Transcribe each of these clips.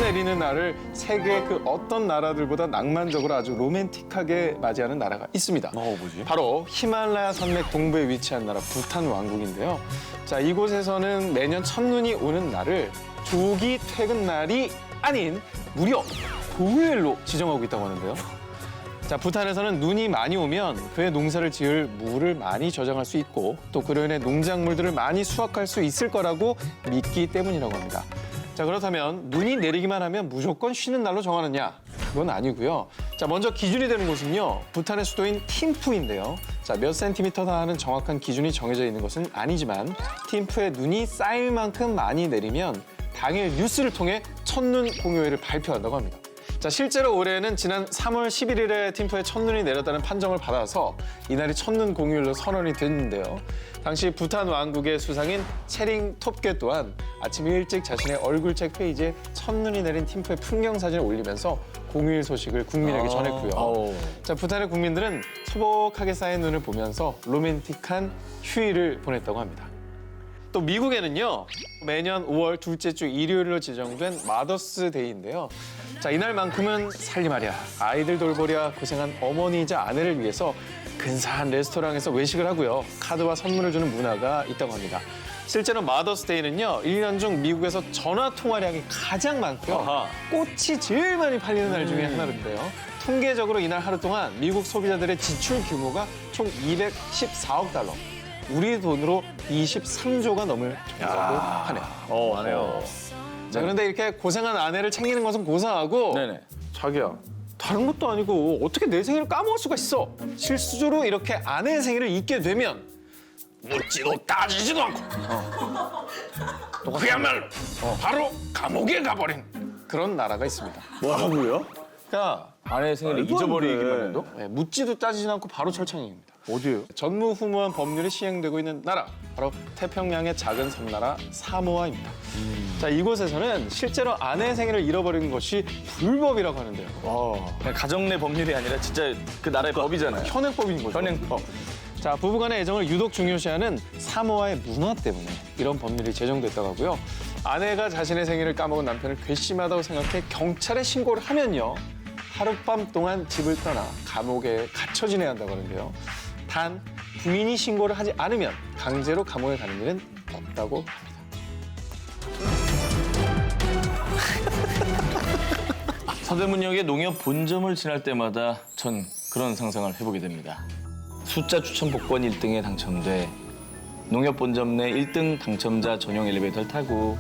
내리는 날을 세계 그 어떤 나라들보다 낭만적으로 아주 로맨틱하게 맞이하는 나라가 있습니다. 뭐지? 바로 히말라야 산맥 동부에 위치한 나라 부탄 왕국인데요. 자, 이곳에서는 매년 첫눈이 오는 날을 조기 퇴근 날이 아닌 무려 공휴일로 지정하고 있다고 하는데요. 자, 부탄에서는 눈이 많이 오면 그의 농사를 지을 물을 많이 저장할 수 있고 또 그로 인해 농작물들을 많이 수확할 수 있을 거라고 믿기 때문이라고 합니다. 자, 그렇다면 눈이 내리기만 하면 무조건 쉬는 날로 정하느냐? 그건 아니고요. 자, 먼저 기준이 되는 곳은요. 부탄의 수도인 팀푸인데요. 자, 몇 센티미터다 하는 정확한 기준이 정해져 있는 것은 아니지만 팀푸에 눈이 쌓일 만큼 많이 내리면 당일 뉴스를 통해 첫눈 공휴일을 발표한다고 합니다. 자, 실제로 올해는 지난 3월 11일에 팀푸에 첫눈이 내렸다는 판정을 받아서 이날이 첫눈 공휴일로 선언이 됐는데요. 당시 부탄 왕국의 수상인 체링 톱게 또한 아침 일찍 자신의 얼굴책 페이지에 첫눈이 내린 팀푸의 풍경 사진을 올리면서 공휴일 소식을 국민에게 전했고요. 자, 부탄의 국민들은 소복하게 쌓인 눈을 보면서 로맨틱한 휴일을 보냈다고 합니다. 또 미국에는요, 매년 5월 둘째 주 일요일로 지정된 마더스 데이인데요. 자, 이날만큼은 살림하랴, 아이들 돌보랴 고생한 어머니이자 아내를 위해서 근사한 레스토랑에서 외식을 하고요. 카드와 선물을 주는 문화가 있다고 합니다. 실제로 마더스데이는요, 1년 중 미국에서 전화 통화량이 가장 많고요. 꽃이 제일 많이 팔리는 날 중에 하나인데요. 통계적으로 이날 하루 동안 미국 소비자들의 지출 규모가 총 214억 달러. 우리 돈으로 23조가 넘을 정도라고 하네요. 하네요. 자, 그런데 이렇게 고생한 아내를 챙기는 것은 고사하고 네네. 자기야, 다른 것도 아니고 어떻게 내 생일을 까먹을 수가 있어? 실수적으로 이렇게 아내의 생일을 잊게 되면 묻지도 따지지도 않고 그야말로 바로 감옥에 가버린 그런 나라가 있습니다. 뭐라고요? 그러니까 아내 생일을 말도 안 잊어버리기만 돼. 해도? 네, 묻지도 따지지도 않고 바로 철창입니다. 어디예요? 전무후무한 법률이 시행되고 있는 나라, 바로 태평양의 작은 섬나라 사모아입니다. 자, 이곳에서는 실제로 아내의 생일을 잃어버리는 것이 불법이라고 하는데요. 그냥 가정 내 법률이 아니라 진짜 그 나라의 법이잖아요. 현행법인 거죠. 현행법. 자, 부부간의 애정을 유독 중요시하는 사모아의 문화 때문에 이런 법률이 제정됐다고 하고요. 아내가 자신의 생일을 까먹은 남편을 괘씸하다고 생각해 경찰에 신고를 하면요, 하룻밤 동안 집을 떠나 감옥에 갇혀 지내야 한다고 하는데요. 단 부인이 신고를 하지 않으면 강제로 감옥에 가는 일은 없다고 합니다. 서대문역의 농협 본점을 지날 때마다 전 그런 상상을 해보게 됩니다. 숫자 추천 복권 1등에 당첨돼 농협 본점 내 1등 당첨자 전용 엘리베이터를 타고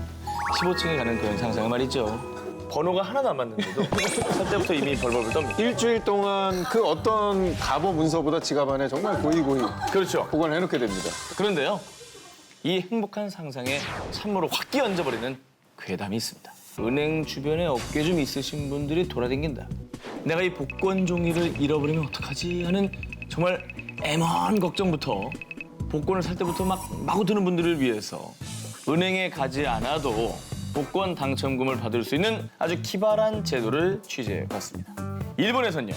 15층에 가는 그런 상상을 말이죠. 번호가 하나도 안 맞는데도 살 때부터 이미 벌벌 떱니다. 일주일 동안 그 어떤 가보 문서보다 지갑 안에 정말 고이고이 그렇죠. 보관해놓게 됩니다. 그런데요, 이 행복한 상상에 찬물을 확 끼얹어버리는 괴담이 있습니다. 은행 주변에 어깨 좀 있으신 분들이 돌아다닌다. 내가 이 복권 종이를 잃어버리면 어떡하지 하는 정말 애먼 걱정부터 복권을 살 때부터 막 마구 드는 분들을 위해서 은행에 가지 않아도 복권 당첨금을 받을 수 있는 아주 기발한 제도를 취재해봤습니다. 일본에선요,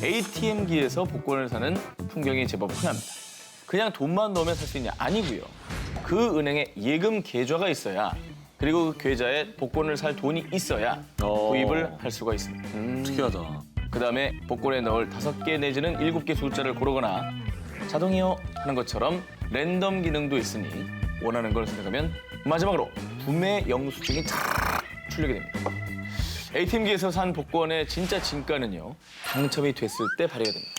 ATM기에서 복권을 사는 풍경이 제법 흔합니다. 그냥 돈만 넣으면 살 수 있냐? 아니고요. 그 은행에 예금 계좌가 있어야, 그리고 그 계좌에 복권을 살 돈이 있어야 구입을 할 수가 있습니다. 특이하다. 그다음에 복권에 넣을 5개 내지는 7개 숫자를 고르거나 자동이요 하는 것처럼 랜덤 기능도 있으니 원하는 걸 선택하면 마지막으로 구매 영수증이 탁 출력이 됩니다. ATM기에서 산 복권의 진짜 진가는요, 당첨이 됐을 때 발휘가 됩니다.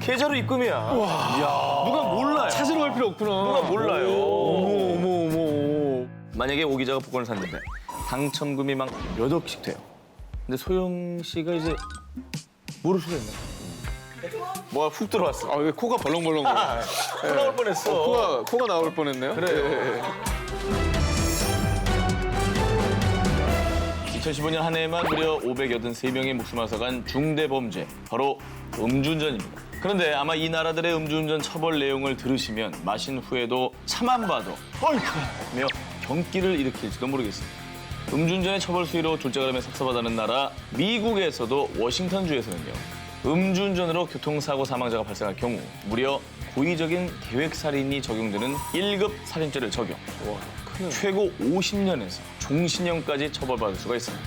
계좌로 입금이야. 누가 몰라요. 찾으러 갈 필요 없구나. 누가 몰라요. 어머. 만약에 오 기자가 복권을 샀는데 당첨금이 막 몇 억씩 돼요. 근데 소영 씨가 이제 모를 수가 있나? 뭐가 훅 들어왔어. 아, 왜 코가 벌렁벌렁 거려? 또 나올 뻔했어. 코가 나올 뻔했네요. 그래. 2015년 한 해에만 무려 583명의 목숨을 앗아간 중대 범죄, 바로 음주운전입니다. 그런데 아마 이 나라들의 음주운전 처벌 내용을 들으시면 마신 후에도 차만 봐도 어이쿠! 경기를 일으킬지도 모르겠습니다. 음주운전의 처벌 수위로 둘째가름에 삭서받는 나라 미국에서도 워싱턴주에서는요, 음주운전으로 교통사고 사망자가 발생할 경우 무려 고의적인 계획살인이 적용되는 1급 살인죄를 적용. 최고 50년에서 종신형까지 처벌받을 수가 있습니다.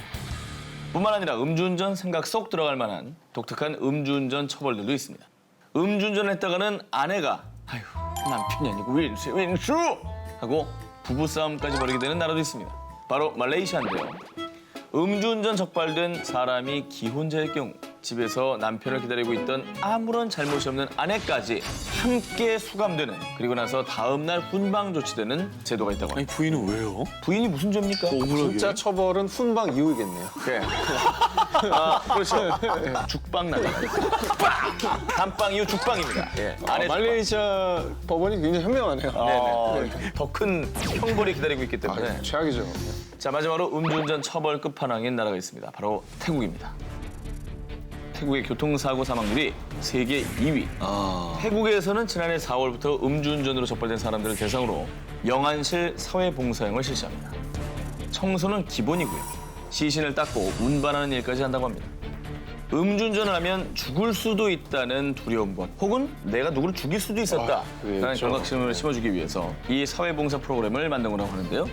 뿐만 아니라 음주운전 생각 속 들어갈 만한 독특한 음주운전 처벌들도 있습니다. 음주운전을 했다가는 아내가 아휴 남편이 아니고 왼수 하고 부부싸움까지 벌이게 되는 나라도 있습니다. 바로 말레이시아인데요. 음주운전 적발된 사람이 기혼자일 경우 집에서 남편을 기다리고 있던 아무런 잘못이 없는 아내까지 함께 수감되는, 그리고 나서 다음 날 훈방 조치되는 제도가 있다고 합니다. 아니 부인은 왜요? 부인이 무슨 죄입니까? 진짜 처벌은 훈방 이후겠네요. 네. 그렇죠. 죽방 나잖아요. 단방 이후 죽방입니다. 예. 아내 말레이시아 법원이 굉장히 현명하네요. 더 큰 형벌이 기다리고 있기 때문에. 최악이죠. 자, 마지막으로 음주운전 처벌 끝판왕인 나라가 있습니다. 바로 태국입니다. 태국의 교통사고 사망률이 세계 2위. 태국에서는 지난해 4월부터 음주운전으로 적발된 사람들을 대상으로 영안실 사회봉사형을 실시합니다. 청소는 기본이고요. 시신을 닦고 운반하는 일까지 한다고 합니다. 음주운전을 하면 죽을 수도 있다는 두려움과 혹은 내가 누구를 죽일 수도 있었다라는 그렇죠. 경각심을 심어주기 위해서 이 사회봉사 프로그램을 만든 거라고 하는데요.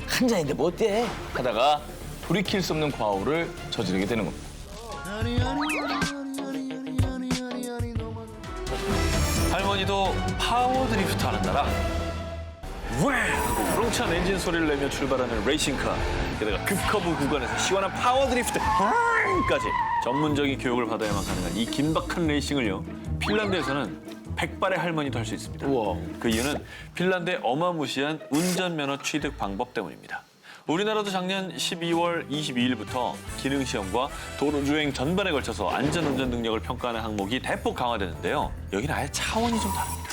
한 잔인데 뭐 어때? 하다가 돌이킬 수 없는 과오를 저지르게 되는 겁니다. 할머니도 파워 드리프트 하는 나라. 왜 하고 우렁찬 엔진 소리를 내며 출발하는 레이싱카. 게다가 급커브 구간에서 시원한 파워 드리프트 까지 전문적인 교육을 받아야만 가능한 이 긴박한 레이싱을요. 핀란드에서는 100발의 할머니도 할 수 있습니다. 우와. 그 이유는 핀란드의 어마무시한 운전면허 취득 방법 때문입니다. 우리나라도 작년 12월 22일부터 기능시험과 도로주행 전반에 걸쳐서 안전운전 능력을 평가하는 항목이 대폭 강화되는데요. 여기는 아예 차원이 좀 다릅니다.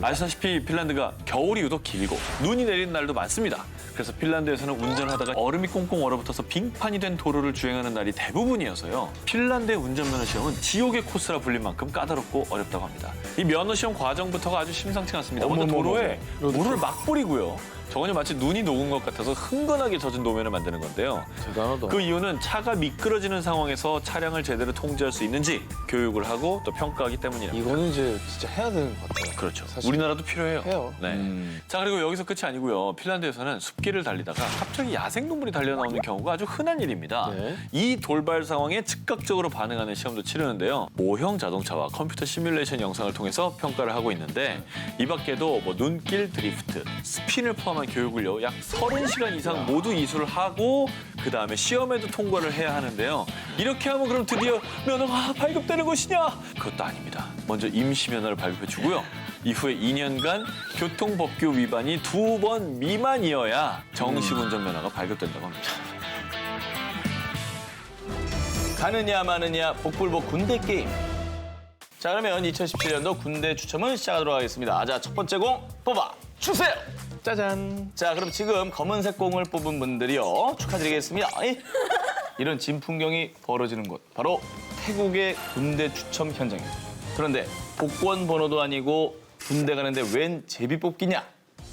아시다시피 핀란드가 겨울이 유독 길고 눈이 내리는 날도 많습니다. 그래서 핀란드에서는 운전하다가 얼음이 꽁꽁 얼어붙어서 빙판이 된 도로를 주행하는 날이 대부분이어서요. 핀란드의 운전면허 시험은 지옥의 코스라 불릴 만큼 까다롭고 어렵다고 합니다. 이 면허 시험 과정부터가 아주 심상치 않습니다. 먼저 도로에 물을 막 뿌리고요. 저건요 마치 눈이 녹은 것 같아서 흥건하게 젖은 노면을 만드는 건데요. 대단하다. 그 이유는 차가 미끄러지는 상황에서 차량을 제대로 통제할 수 있는지 교육을 하고 또 평가하기 때문이랍니다. 이거는 이제 진짜 해야 되는 것 같아요. 그렇죠. 사실 우리나라도 필요해요. 해요. 네. 자, 그리고 여기서 끝이 아니고요. 핀란드에서는 숲길을 달리다가 갑자기 야생동물이 달려나오는 경우가 아주 흔한 일입니다. 네. 이 돌발 상황에 즉각적으로 반응하는 시험도 치르는데요. 모형 자동차와 컴퓨터 시뮬레이션 영상을 통해서 평가를 하고 있는데 이 밖에도 뭐 눈길 드리프트, 스핀을 포함한 교육을요. 약 30시간 이상 모두 이수를 하고 그다음에 시험에도 통과를 해야 하는데요. 이렇게 하면 그럼 드디어 면허가 발급되는 것이냐? 그것도 아닙니다. 먼저 임시 면허를 발급해 주고요. 이후에 2년간 교통법규 위반이 2번 미만이어야 정식 운전면허가 발급된다고 합니다. 가느냐 마느냐 복불복 군대 게임. 자, 그러면 2017년도 군대 추첨을 시작하도록 하겠습니다. 자, 첫 번째 공 뽑아 주세요. 짜잔. 자, 그럼 지금 검은색 공을 뽑은 분들이요. 축하드리겠습니다. 이런 진풍경이 벌어지는 곳, 바로 태국의 군대 추첨 현장입니다. 그런데 복권 번호도 아니고 군대 가는데 웬 제비 뽑기냐?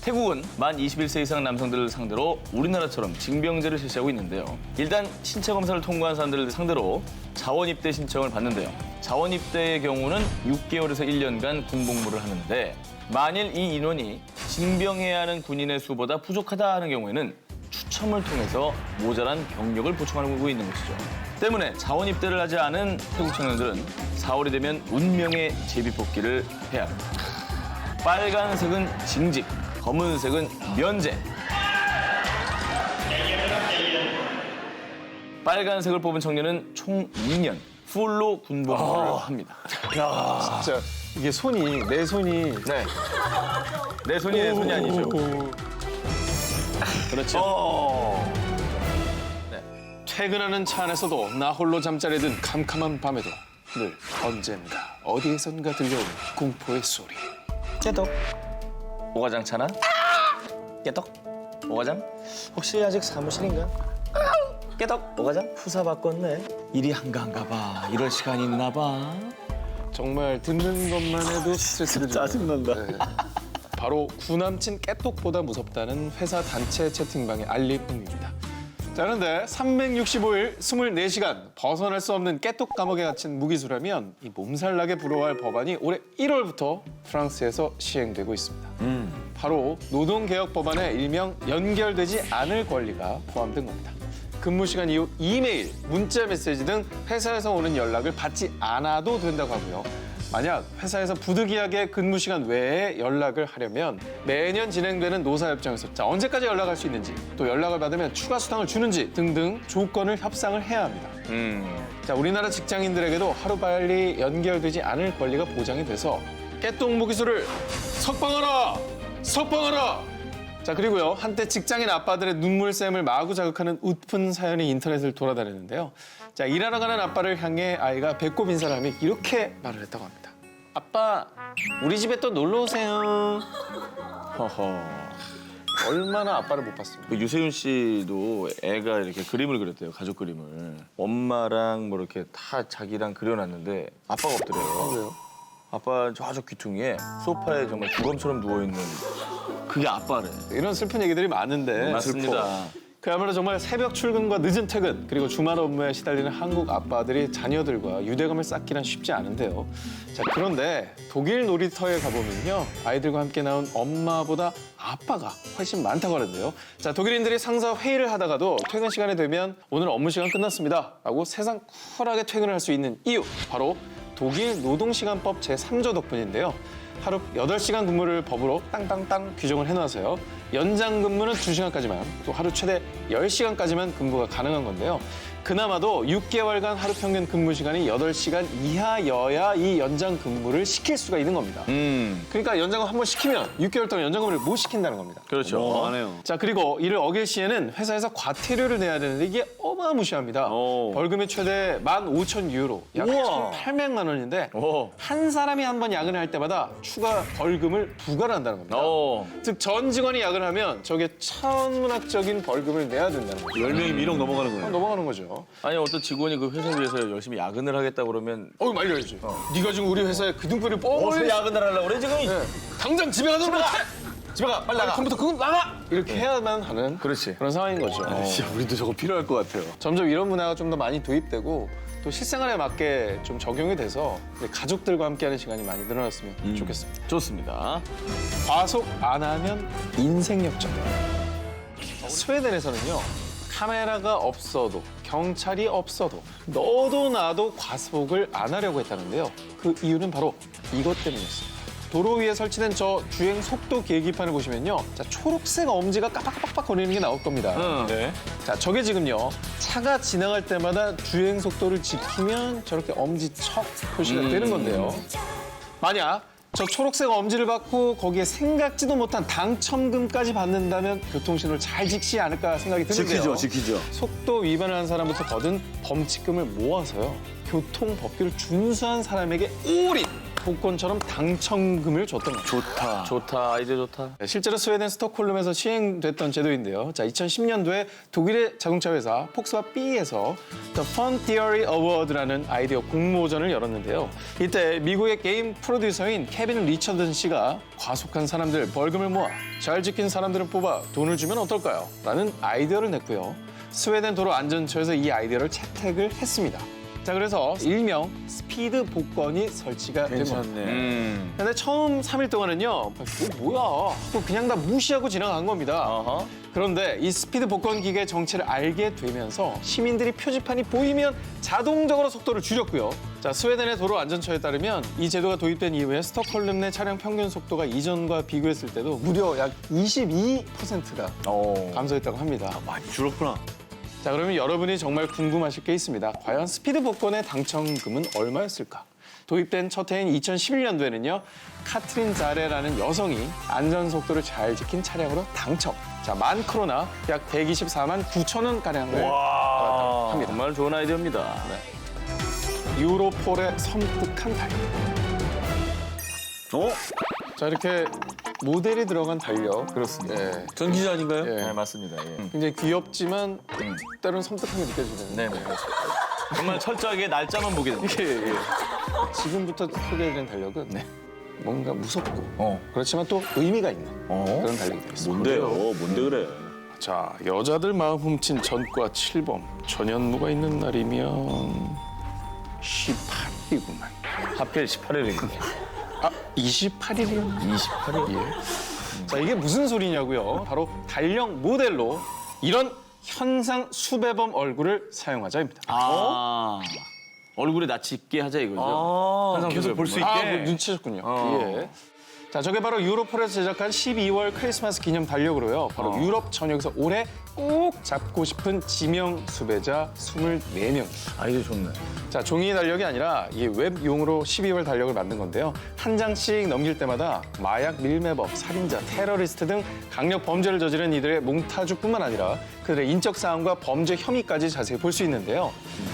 태국은 만 21세 이상 남성들을 상대로 우리나라처럼 징병제를 실시하고 있는데요. 일단 신체 검사를 통과한 사람들을 상대로 자원 입대 신청을 받는데요. 자원 입대의 경우는 6개월에서 1년간 군복무를 하는데 만일 이 인원이 징병해야 하는 군인의 수보다 부족하다 하는 경우에는 추첨을 통해서 모자란 병력을 보충하고 있는 것이죠. 때문에 자원 입대를 하지 않은 태국 청년들은 4월이 되면 운명의 제비뽑기를 해야 합니다. 빨간색은 징집, 검은색은 면제. 빨간색을 뽑은 청년은 총 2년 풀로 군복무를 합니다. 진짜 이게 손이 내 손이 네. 내 손이 내 손이 아니죠. 그렇죠. 퇴근하는 차 안에서도 나 홀로 잠자리 든 캄캄한 밤에도 늘 언젠가 어디에선가 들려오는 공포의 소리. 깨덕. 오과장 차나? 깨덕. 오과장? 혹시 아직 사무실인가? 깨덕. 오과장? 후사 바꿨네. 일이 한가한가 봐. 이럴 시간이 있나 봐. 정말 듣는 것만 해도 스트레스를 줍니다. 짜증난다. 네. 바로 구남친 깨똑보다 무섭다는 회사 단체 채팅방의 알림음입니다. 자, 그런데 365일 24시간 벗어날 수 없는 깨똑 감옥에 갇힌 무기수라면 이 몸살나게 부러워할 법안이 올해 1월부터 프랑스에서 시행되고 있습니다. 바로 노동개혁 법안에 일명 연결되지 않을 권리가 포함된 겁니다. 근무 시간 이후 이메일, 문자 메시지 등 회사에서 오는 연락을 받지 않아도 된다고 하고요. 만약 회사에서 부득이하게 근무 시간 외에 연락을 하려면 매년 진행되는 노사협정에서 자, 언제까지 연락할 수 있는지, 또 연락을 받으면 추가 수당을 주는지 등등 조건을 협상을 해야 합니다. 자, 우리나라 직장인들에게도 하루빨리 연결되지 않을 권리가 보장이 돼서 깨똥무 기술을 석방하라! 석방하라! 자, 그리고요. 한때 직장인 아빠들의 눈물샘을 마구 자극하는 웃픈 사연이 인터넷을 돌아다녔는데요. 자, 일하러 가는 아빠를 향해 아이가 배꼽 인사를 하며 이렇게 말을 했다고 합니다. 아빠, 우리 집에 또 놀러 오세요. 허허. 얼마나 아빠를 못 봤습니까? 그 유세윤 씨도 애가 이렇게 그림을 그렸대요. 가족 그림을. 엄마랑 뭐 이렇게 다 자기랑 그려놨는데 아빠가 없더래요. 왜요? 아빠 저쪽 귀퉁이에 소파에 정말 주검처럼 누워있는 그게 아빠래. 이런 슬픈 얘기들이 많은데 맞습니다. 그야말로 정말 새벽 출근과 늦은 퇴근 그리고 주말 업무에 시달리는 한국 아빠들이 자녀들과 유대감을 쌓기란 쉽지 않은데요. 자, 그런데 독일 놀이터에 가보면요. 아이들과 함께 나온 엄마보다 아빠가 훨씬 많다고 하는데요. 자, 독일인들이 상사 회의를 하다가도 퇴근 시간이 되면 오늘 업무 시간 끝났습니다 라고 세상 쿨하게 퇴근을 할 수 있는 이유, 바로 독일 노동시간법 제3조 덕분인데요. 하루 8시간 근무를 법으로 땅땅땅 규정을 해놔서요. 연장 근무는 2시간까지만, 또 하루 최대 10시간까지만 근무가 가능한 건데요. 그나마도 6개월간 하루 평균 근무 시간이 8시간 이하여야 이 연장 근무를 시킬 수가 있는 겁니다. 그러니까 연장을 한 번 시키면 6개월 동안 연장 근무를 못 시킨다는 겁니다. 그렇죠. 안 해요. 자, 그리고 이를 어길 시에는 회사에서 과태료를 내야 되는데 이게 어마무시합니다. 벌금이 최대 15,000유로, 약 우와. 1,800만 원인데 오. 한 사람이 한 번 야근을 할 때마다 추가 벌금을 부과를 한다는 겁니다. 오. 즉, 전 직원이 야근을 하면 저게 천문학적인 벌금을 내야 된다는 거예요. 10명이 미롱 넘어가는 거예요. 넘어가는 거죠. 아니 어떤 직원이 그 회사 위해서 열심히 야근을 하겠다 그러면 말려야지. 네가 지금 우리 회사에 그 등불을 뻔히 야근을 하려고 그래 지금? 당장 집에 가서 못해! 집에 가 빨리 나가. 컴퓨터 그거 나가! 이렇게 해야만 하는 그렇지. 그런 상황인 거죠. 진짜 우리도 저거 필요할 것 같아요. 점점 이런 문화가 좀 더 많이 도입되고 또 실생활에 맞게 좀 적용이 돼서 가족들과 함께하는 시간이 많이 늘어났으면 좋겠습니다. 좋습니다. 과속 안 하면 인생 역전. 스웨덴에서는요. 카메라가 없어도 경찰이 없어도 너도 나도 과속을 안 하려고 했다는데요. 그 이유는 바로 이것 때문이었습니다. 도로 위에 설치된 저 주행 속도 계기판을 보시면요. 자, 초록색 엄지가 깜빡깜빡 거리는 게 나올 겁니다. 네. 자, 저게 지금요. 차가 지나갈 때마다 주행 속도를 지키면 저렇게 엄지척 표시가 되는 건데요. 만약 저 초록색 엄지를 받고 거기에 생각지도 못한 당첨금까지 받는다면 교통신호를 잘 지키지 않을까 생각이 드는데요. 지키죠. 속도 위반을 한 사람부터 거둔 범칙금을 모아서요. 교통법규를 준수한 사람에게 오리 복권처럼 당첨금을 줬던 거죠. 좋다. 아이디어 좋다. 실제로 스웨덴 스톡홀름에서 시행됐던 제도인데요. 자, 2010년도에 독일의 자동차 회사 폭스바 B에서 The Fun Theory Award라는 아이디어 공모전을 열었는데요. 이때 미국의 게임 프로듀서인 케빈 리처든 씨가 과속한 사람들 벌금을 모아 잘 지킨 사람들을 뽑아 돈을 주면 어떨까요? 라는 아이디어를 냈고요. 스웨덴 도로 안전처에서 이 아이디어를 채택을 했습니다. 자, 그래서 일명 스피드 복권이 설치가 된 겁니다. 근데 처음 3일 동안은요, 뭐야? 또 그냥 다 무시하고 지나간 겁니다. 어허. 그런데 이 스피드 복권 기계의 정체를 알게 되면서 시민들이 표지판이 보이면 자동적으로 속도를 줄였고요. 자, 스웨덴의 도로 안전처에 따르면 이 제도가 도입된 이후에 스톡홀름 내 차량 평균 속도가 이전과 비교했을 때도 무려 약 22%가 감소했다고 합니다. 많이 줄었구나. 자, 그러면 여러분이 정말 궁금하실 게 있습니다. 과연 스피드 복권의 당첨금은 얼마였을까? 도입된 첫 해인 2011년도에는요. 카트린 자레라는 여성이 안전속도를 잘 지킨 차량으로 당첨. 자, 10,000크로나 약 124만 9천 원가량을 받았다고 합니다. 정말 좋은 아이디어입니다. 유로폴의 섬뜩한 달력. 자, 이렇게 모델이 들어간 달력. 그렇습니다. 예. 전기자 아닌가요? 예. 네, 맞습니다. 예. 굉장히 귀엽지만 때로는 섬뜩하게 느껴지는. 네네. 정말 철저하게 날짜만 보게 됩니다. 예. 지금부터 소개해드린 달력은 뭔가 무섭고 그렇지만 또 의미가 있는 그런 달력이 되겠습니다. 뭔데 그래? 자, 여자들 마음 훔친 전과 7범. 전현무가 있는 날이면 18일이구만. 하필 18일이군요. 아, 28일이요? 28일? 예. 자, 이게 무슨 소리냐고요? 바로 달력 모델로 이런 현상 수배범 얼굴을 사용하자입니다. 얼굴에 낯이 있게 하자 이거죠. 계속 볼 수 있게. 아, 눈치셨군요. 예. 자, 저게 바로 유로폴에서 제작한 12월 크리스마스 기념 달력으로요. 바로 유럽 전역에서 올해 꼭 잡고 싶은 지명 수배자 24명. 아이디어 좋네. 자, 종이 달력이 아니라 이 웹용으로 12월 달력을 만든 건데요. 한 장씩 넘길 때마다 마약 밀매범, 살인자, 테러리스트 등 강력 범죄를 저지른 이들의 몽타주뿐만 아니라 그들의 인적 사항과 범죄 혐의까지 자세히 볼 수 있는데요.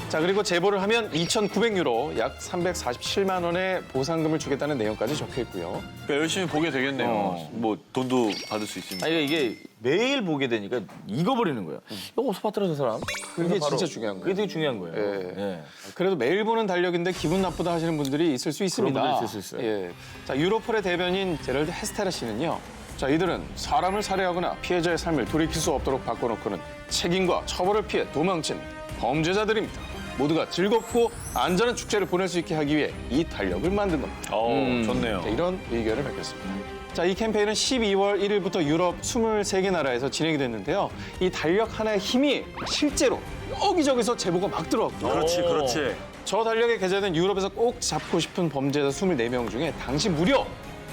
자, 그리고 제보를 하면 2,900유로, 약 347만 원의 보상금을 주겠다는 내용까지 적혀 있고요. 그러니까 열심히 보게 되겠네요. 뭐 돈도 받을 수 있으니까. 아니 이게 매일 보게 되니까 익어버리는 거예요. 이거 어디서 봤더라 저 사람? 그게 바로 진짜 중요한 거예요. 그게 되게 중요한 거예요. 예. 예. 그래도 매일 보는 달력인데 기분 나쁘다 하시는 분들이 있을 수 있습니다. 그런 분들이 있을 수 있어요. 예. 자, 유로폴의 대변인 제럴드 헤스테라 씨는요. 자, 이들은 사람을 살해하거나 피해자의 삶을 돌이킬 수 없도록 바꿔놓고는 책임과 처벌을 피해 도망친 범죄자들입니다. 모두가 즐겁고 안전한 축제를 보낼 수 있게 하기 위해 이 달력을 만든 겁니다. 좋네요. 자, 이런 의견을 밝혔습니다. 자, 이 캠페인은 12월 1일부터 유럽 23개 나라에서 진행이 됐는데요. 이 달력 하나의 힘이 실제로 여기저기서 제보가 막 들어왔고요. 그렇지. 저 달력에 게재된 유럽에서 꼭 잡고 싶은 범죄자 24명 중에 당시 무려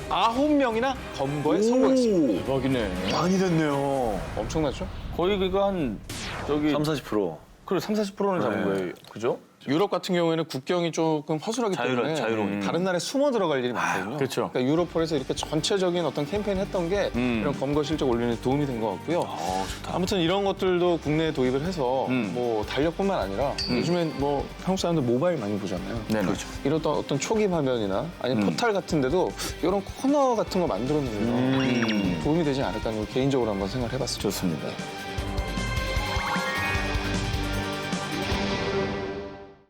9명이나 검거에 성공했습니다. 대박이네. 많이 됐네요. 엄청나죠? 거의 그거 한 저기 30-40%. 그래 30-40%는 잡은 거예요. 그죠? 유럽 같은 경우에는 국경이 조금 허술하기 때문에 자유로우니까. 다른 나라에 숨어 들어갈 일이 많거든요. 그렇죠. 그러니까 유로폴에서 이렇게 전체적인 어떤 캠페인을 했던 게 이런 검거 실적 올리는 데 도움이 된 것 같고요. 아무튼 이런 것들도 국내에 도입을 해서 뭐 달력뿐만 아니라 요즘엔 뭐 한국 사람들 모바일 많이 보잖아요. 네, 그렇죠. 이런 어떤 초기 화면이나 아니면 포탈 같은 데도 이런 코너 같은 거 만들어 놓으면 도움이 되지 않을까 하는 걸 개인적으로 한번 생각을 해봤습니다. 좋습니다.